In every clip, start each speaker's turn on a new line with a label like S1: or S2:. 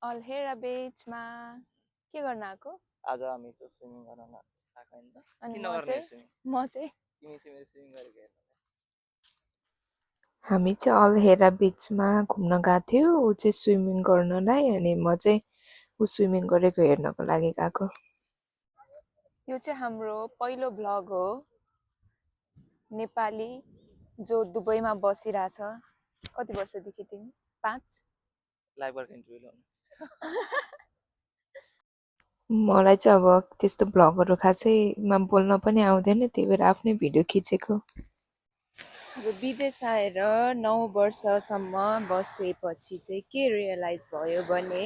S1: अल्हेरा बीचमा के गर्न आएको?
S2: आज हामी चाहिँ स्विमिङ गर्न आएको हैन त?
S1: अनि
S2: किन
S1: म
S2: गर्ने
S1: चाहिँ
S2: स्विमिङ?
S1: म चाहिँ
S2: तिमी चाहिँ मेरो स्विमिङ गरेको हेर्नु।
S3: हामी चाहिँ अल्हेरा बीचमा घुम्न गएको थियौँ। ऊ चाहिँ स्विमिङ गर्नलाई अनि म चाहिँ ऊ स्विमिङ गरेको हेर्नको लागि गएको।
S1: यो चाहिँ हाम्रो पहिलो भ्लग हो। नेपाली जो दुबईमा बसिरहेछ। कति वर्षदेखि तिमी? 5?
S2: लाइभ वर्क इन्टरभ्यु ल्याउनु।
S3: मलाई चाहिँ अब त्यस्तो भ्लगहरू खासैमा बोल्न पनि आउँदैन, त्यही भएर आफ्नै भिडियो खिचेको।
S1: अब विदेश आएर 9 वर्षसम्म बसेपछि चाहिँ के रियलाइज भयो भने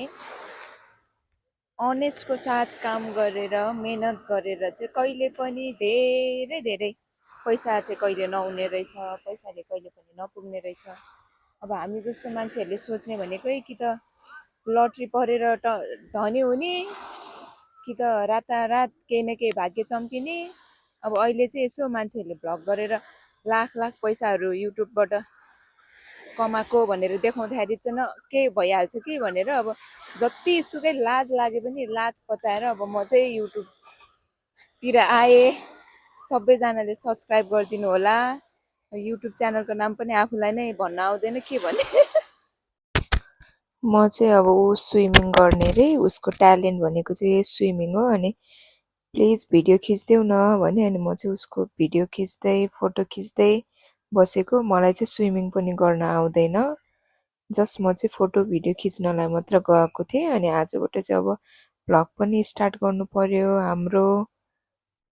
S1: अनेस्टको साथ काम गरेर मेहनत गरेर चाहिँ कहिले पनि धेरै धेरै पैसा चाहिँ कहिले नहुने रहेछ, पैसाले कहिले पनि नपुग्ने रहेछ। अब हामी जस्तो मान्छेहरूले सोच्ने भनेकै कि त लट्री परेर धनी हुने कि त रातारात केही न केही भाग्य चम्किने। अब अहिले चाहिँ यसो मान्छेहरूले भ्लग गरेर लाख लाख पैसाहरू युट्युबबाट कमाएको भनेर देखाउँदाखेरि चाहिँ न के भइहाल्छ कि भनेर अब जति सुकै लाज लागे पनि लाज पचाएर अब म चाहिँ युट्युबतिर आएँ। सबैजनाले सब्सक्राइब गरिदिनु होला। युट्युब च्यानलको नाम पनि आफूलाई नै भन्न आउँदैन के भन्ने।
S3: म चाहिँ अब ऊ स्विमिङ गर्ने रे, उसको ट्यालेन्ट भनेको चाहिँ स्विमिङ हो। अनि प्लिज भिडियो खिचिदेऊ न भने अनि म चाहिँ उसको भिडियो खिच्दै फोटो खिच्दै बसेको। मलाई चाहिँ स्विमिङ पनि गर्न आउँदैन, जस्ट म चाहिँ फोटो भिडियो खिच्नलाई मात्र गएको थिएँ। अनि आजबाट चाहिँ अब भ्लग पनि स्टार्ट गर्नु पर्यो हाम्रो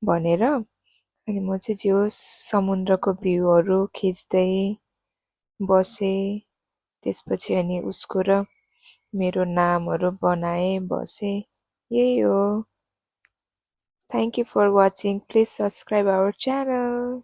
S3: भनेर अनि म चाहिँ जे होस् समुद्रको भ्यूहरू खिच्दै बसेँ। त्यसपछि अनि उसको र मेरो नामहरू बनाएँ, बसेँ। यही हो। Thank you for watching. Please subscribe our channel.